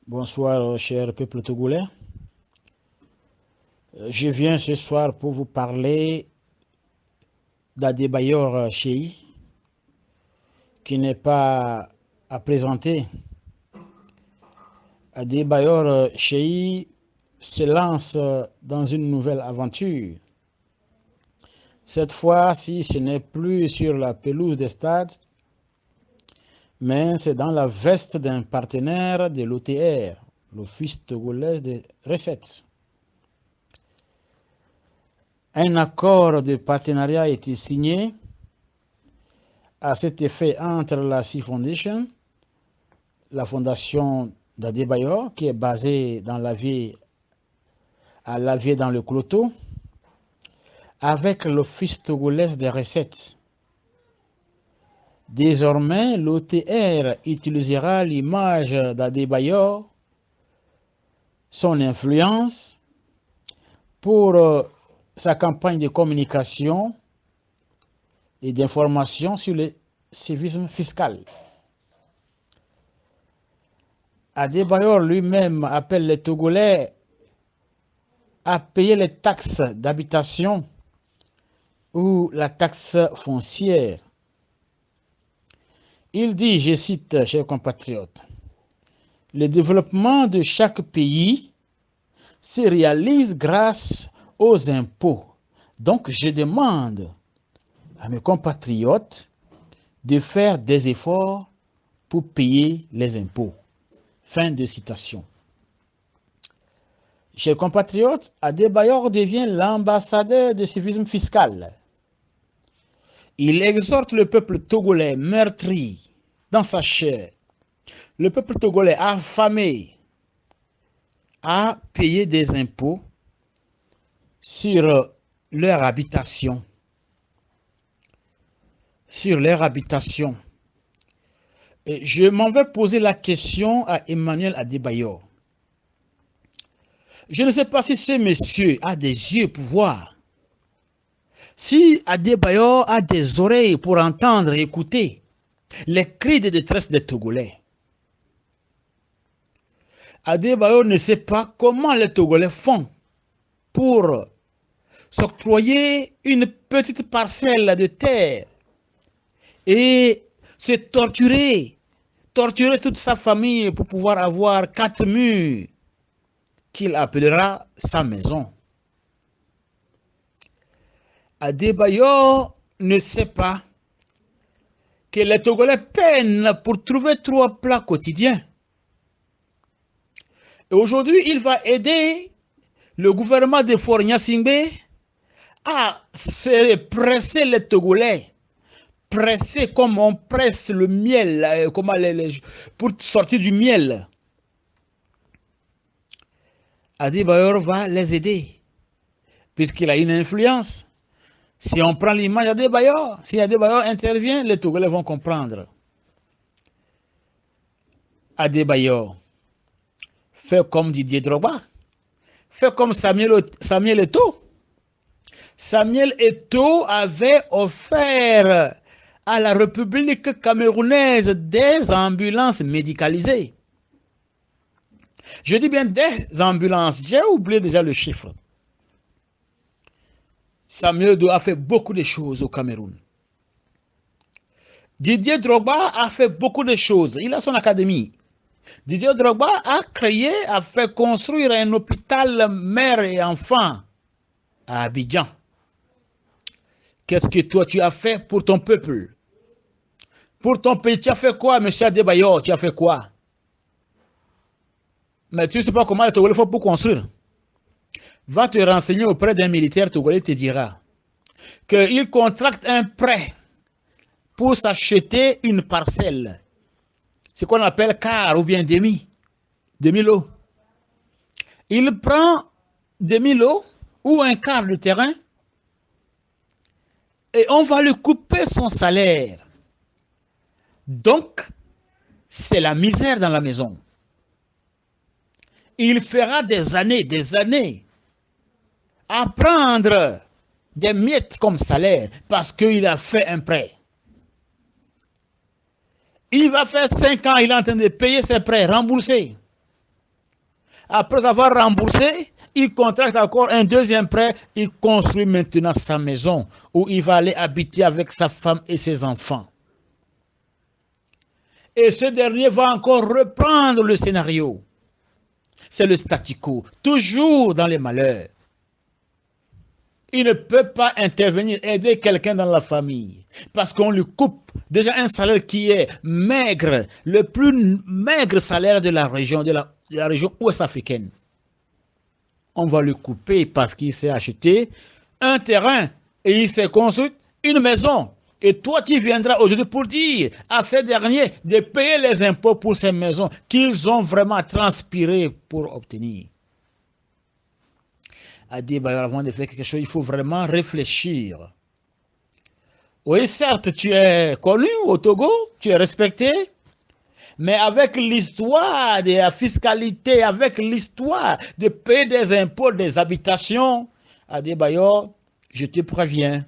Bonsoir, cher peuple togolais. Je viens ce soir pour vous parler d'Adebayor Cheyi, qui n'est pas à présenter. Adebayor Cheyi se lance dans une nouvelle aventure. Cette fois-ci, ce n'est plus sur la pelouse des stades, mais c'est dans la veste d'un partenaire de l'OTR, l'Office togolais des recettes. Un accord de partenariat a été signé à cet effet entre la Sea Foundation, la fondation d'Adebayor, qui est basée dans à Lavier dans le Cloto, avec l'Office togolais des recettes. Désormais, l'OTR utilisera l'image d'Adebayor, son influence, pour sa campagne de communication et d'information sur le civisme fiscal. Adebayor lui-même appelle les Togolais à payer les taxes d'habitation ou la taxe foncière. Il dit, je cite, chers compatriotes, « Le développement de chaque pays se réalise grâce aux impôts. Donc, je demande à mes compatriotes de faire des efforts pour payer les impôts. » Fin de citation. Chers compatriotes, Adebayor devient l'ambassadeur du civisme fiscal. Il exhorte le peuple togolais meurtri dans sa chair, le peuple togolais affamé, à payer des impôts sur leur habitation. Et je m'en vais poser la question à Emmanuel Adebayor. Je ne sais pas si ce monsieur a des yeux pour voir. Si Adebayor a des oreilles pour entendre et écouter les cris de détresse des Togolais. Adebayor ne sait pas comment les Togolais font pour s'octroyer une petite parcelle de terre et se torturer toute sa famille pour pouvoir avoir 4 murs qu'il appellera sa maison. Adebayor ne sait pas que les Togolais peinent pour trouver 3 plats quotidiens. Et aujourd'hui, il va aider le gouvernement de Faure Gnassingbé à se presser les Togolais. Presser comme on presse le miel, pour sortir du miel. Adebayor va les aider, puisqu'il a une influence. Si on prend l'image d'Adebayor, si Adebayor intervient, les Togolais vont comprendre. Adebayor fait comme Didier Drogba, fait comme Samuel Eto'o. Samuel Eto'o avait offert à la République camerounaise des ambulances médicalisées. Je dis bien des ambulances, j'ai oublié déjà le chiffre. Samuel Eto'o a fait beaucoup de choses au Cameroun. Didier Drogba a fait beaucoup de choses, il a son académie. Didier Drogba a fait construire un hôpital mère et enfant à Abidjan. Qu'est-ce que toi tu as fait pour ton peuple? Pour ton pays, tu as fait quoi, M. Adebayor? Tu as fait quoi? Mais tu ne sais pas comment les Togolais font pour construire. Va te renseigner auprès d'un militaire togolais, te dira qu'il contracte un prêt pour s'acheter une parcelle. C'est qu'on appelle quart ou bien demi-lot. Il prend demi-lot ou un quart de terrain et on va lui couper son salaire. Donc, c'est la misère dans la maison. Il fera des années à prendre des miettes comme salaire parce qu'il a fait un prêt. Il va faire 5 ans, il est en train de payer ses prêts, rembourser. Après avoir remboursé, il contracte encore un deuxième prêt. Il construit maintenant sa maison où il va aller habiter avec sa femme et ses enfants. Et ce dernier va encore reprendre le scénario. C'est le statu quo, toujours dans les malheurs. Il ne peut pas intervenir, aider quelqu'un dans la famille, parce qu'on lui coupe déjà un salaire qui est maigre, le plus maigre salaire de la région, de la région ouest-africaine. On va le couper parce qu'il s'est acheté un terrain et il s'est construit une maison. Et toi, tu viendras aujourd'hui pour dire à ces derniers de payer les impôts pour ces maisons qu'ils ont vraiment transpiré pour obtenir. À dire, avant de faire quelque chose, il faut vraiment réfléchir. Oui, certes, tu es connu au Togo, tu es respecté, mais avec l'histoire de la fiscalité, avec l'histoire de payer des impôts, des habitations, à des bailleurs, je te préviens,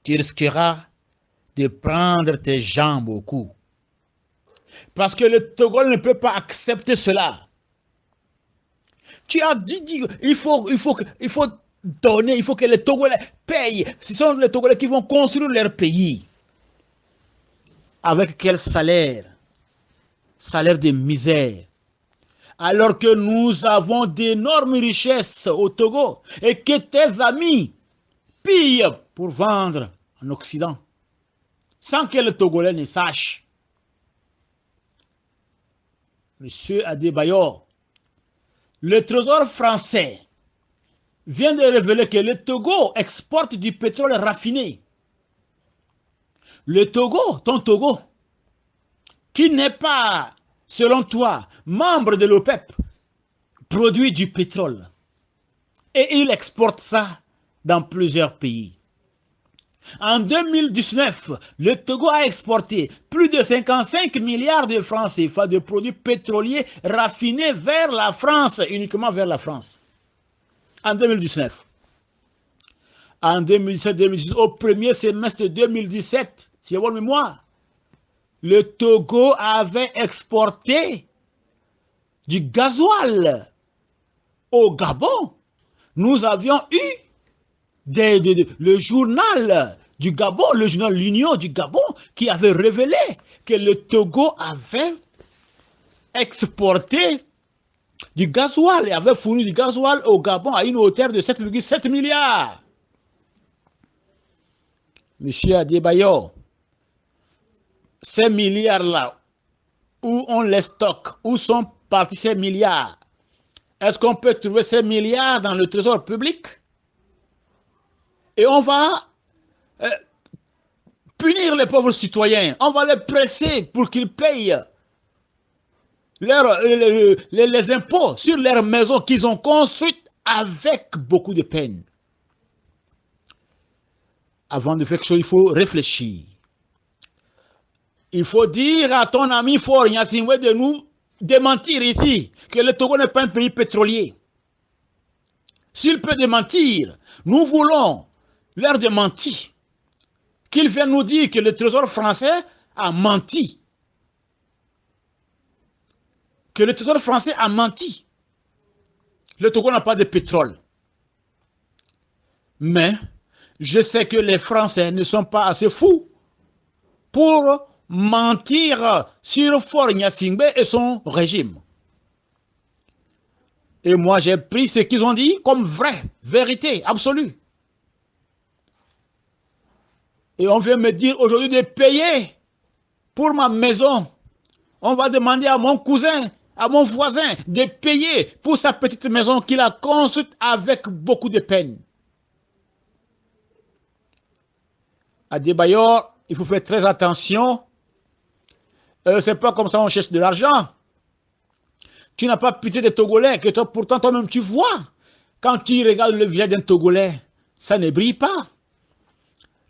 tu risqueras de prendre tes jambes au cou. Parce que le Togo ne peut pas accepter cela. Tu as dit, il faut donner, il faut que les Togolais payent. Ce sont les Togolais qui vont construire leur pays. Avec quel salaire? Salaire de misère. Alors que nous avons d'énormes richesses au Togo et que tes amis pillent pour vendre en Occident. Sans que le Togolais ne sache. Monsieur Adebayor, le trésor français vient de révéler que le Togo exporte du pétrole raffiné. Le Togo, ton Togo, qui n'est pas, selon toi, membre de l'OPEP, produit du pétrole. Et il exporte ça dans plusieurs pays. En 2019, le Togo a exporté plus de 55 milliards de francs CFA de produits pétroliers raffinés vers la France, uniquement vers la France. En 2019. En 2017-2018, au premier semestre 2017, si j'ai bonne mémoire, le Togo avait exporté du gasoil au Gabon. Nous avions eu le journal du Gabon, le journal L'Union du Gabon, qui avait révélé que le Togo avait exporté du gasoil et avait fourni du gasoil au Gabon à une hauteur de 7,7 milliards. Monsieur Adebayor, ces milliards-là, où on les stocke, où sont partis ces milliards? Est-ce qu'on peut trouver ces milliards dans le trésor public? Et on va punir les pauvres citoyens. On va les presser pour qu'ils payent les impôts sur leurs maisons qu'ils ont construites avec beaucoup de peine. Avant de faire quelque chose, il faut réfléchir. Il faut dire à ton ami Faure Gnassingbé de nous démentir ici que le Togo n'est pas un pays pétrolier. S'il peut démentir, nous voulons leur démentir. Qu'ils viennent nous dire que le trésor français a menti. Que le trésor français a menti. Le Togo n'a pas de pétrole. Mais je sais que les Français ne sont pas assez fous pour mentir sur Faure Gnassingbé et son régime. Et moi, j'ai pris ce qu'ils ont dit comme vrai, vérité absolue. Et on vient me dire aujourd'hui de payer pour ma maison. On va demander à mon cousin, à mon voisin, de payer pour sa petite maison qu'il a construite avec beaucoup de peine. Adebayor, il faut faire très attention. C'est pas comme ça on cherche de l'argent. Tu n'as pas pitié des Togolais, que toi, pourtant toi-même tu vois. Quand tu regardes le visage d'un Togolais, ça ne brille pas.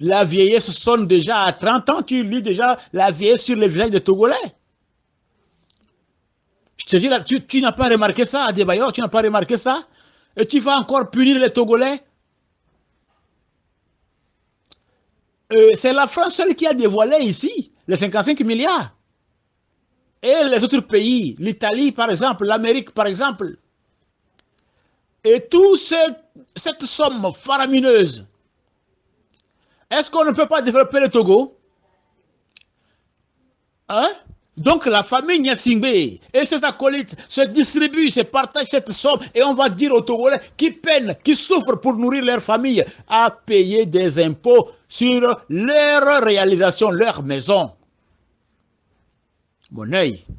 La vieillesse sonne déjà à 30 ans, tu lis déjà la vieillesse sur le visage des Togolais. Je te dis là, tu n'as pas remarqué ça, Adebayor, tu n'as pas remarqué ça? Et tu vas encore punir les Togolais? C'est la France seule qui a dévoilé ici les 55 milliards. et les autres pays, l'Italie par exemple, l'Amérique par exemple, et toute cette somme faramineuse, est-ce qu'on ne peut pas développer le Togo? Hein? Donc la famille Nyasingbe et ses acolytes se distribuent, se partagent cette somme et on va dire aux Togolais qui peinent, qui souffrent pour nourrir leur famille à payer des impôts sur leur réalisation, leur maison. Mon œil, il ne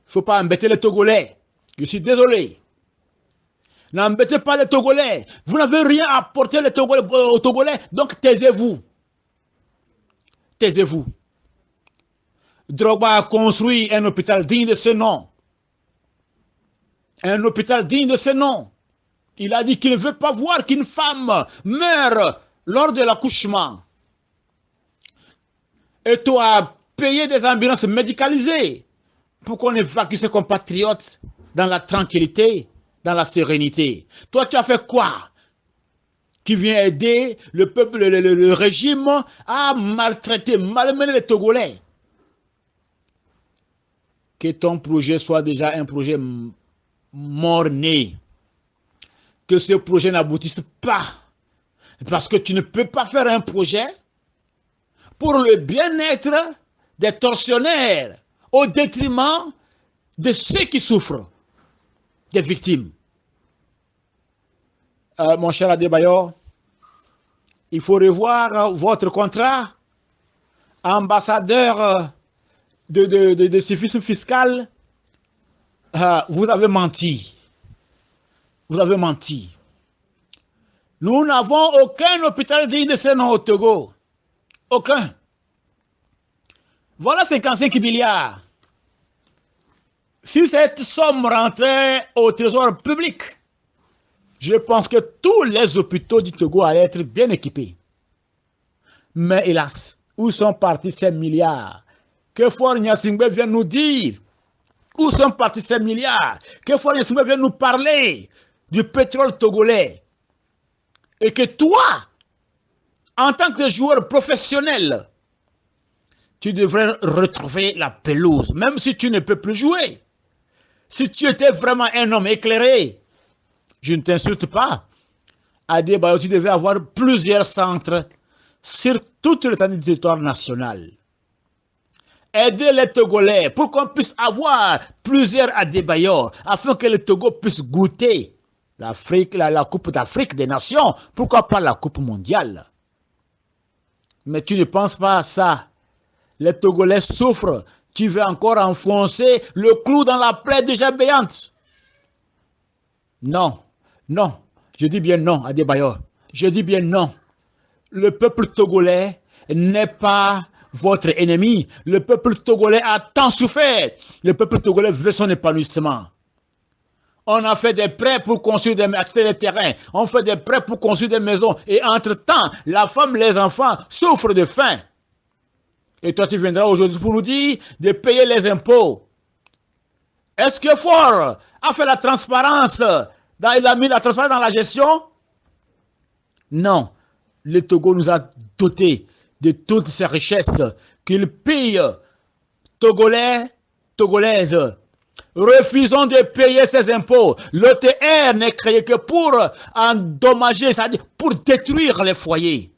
faut pas embêter les Togolais. Je suis désolé. N'embêtez pas les Togolais. Vous n'avez rien à apporter aux Togolais, donc taisez-vous. Taisez-vous. Drogba a construit un hôpital digne de ce nom. Un hôpital digne de ce nom. Il a dit qu'il ne veut pas voir qu'une femme meure lors de l'accouchement. Et toi, payer des ambulances médicalisées pour qu'on évacue ses compatriotes dans la tranquillité, dans la sérénité. Toi, tu as fait quoi? Qui vient aider le peuple, le régime à maltraiter, malmener les Togolais. Que ton projet soit déjà un projet mort-né. Que ce projet n'aboutisse pas. Parce que tu ne peux pas faire un projet pour le bien-être des tortionnaires au détriment de ceux qui souffrent, des victimes. Mon cher Adebayor, il faut revoir votre contrat. Ambassadeur de civisme fiscal, vous avez menti. Vous avez menti. Nous n'avons aucun hôpital digne de ce nom au Togo. Aucun. Voilà 55 milliards. Si cette somme rentrait au trésor public, je pense que tous les hôpitaux du Togo allaient être bien équipés. Mais hélas, où sont partis ces milliards? Que Faure Gnassingbé vient nous dire? Où sont partis ces milliards? Que Faure Gnassingbé vient nous parler du pétrole togolais? Et que toi, en tant que joueur professionnel, tu devrais retrouver la pelouse, même si tu ne peux plus jouer. Si tu étais vraiment un homme éclairé, je ne t'insulte pas. Adebayor, tu devais avoir plusieurs centres sur toute l'étendue du territoire national. Aider les Togolais pour qu'on puisse avoir plusieurs Adebayor, afin que le Togo puisse goûter l'Afrique, la Coupe d'Afrique des Nations. Pourquoi pas la Coupe mondiale? Mais tu ne penses pas à ça. Les Togolais souffrent. Tu veux encore enfoncer le clou dans la plaie déjà béante. Non, non. Je dis bien non, Adebayor. Je dis bien non. Le peuple togolais n'est pas votre ennemi. Le peuple togolais a tant souffert. Le peuple togolais veut son épanouissement. On a fait des prêts pour construire des terrains. On fait des prêts pour construire des maisons. Et entre-temps, la femme, les enfants souffrent de faim. Et toi, tu viendras aujourd'hui pour nous dire de payer les impôts. Est-ce que Faure a fait la transparence? Il a mis la transparence dans la gestion? Non. Le Togo nous a dotés de toutes ces richesses qu'il pille. Togolais, Togolaises, refusons de payer ces impôts. L'OTR n'est créé que pour endommager, c'est-à-dire pour détruire les foyers.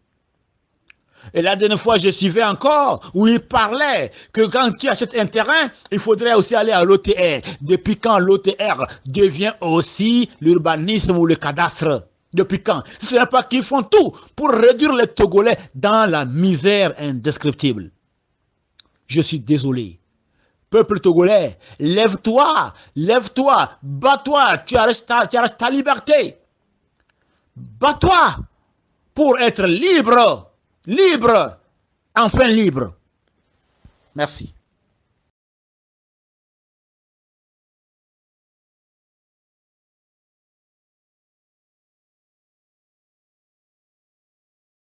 Et la dernière fois, je suivais encore où il parlait que quand tu achètes un terrain, il faudrait aussi aller à l'OTR. Depuis quand l'OTR devient aussi l'urbanisme ou le cadastre? Depuis quand? Ce n'est pas qu'ils font tout pour réduire les Togolais dans la misère indescriptible. Je suis désolé. Peuple togolais, lève-toi, lève-toi, bats-toi, tu arrêtes ta liberté. Bats-toi pour être libre, libre, enfin libre. Merci.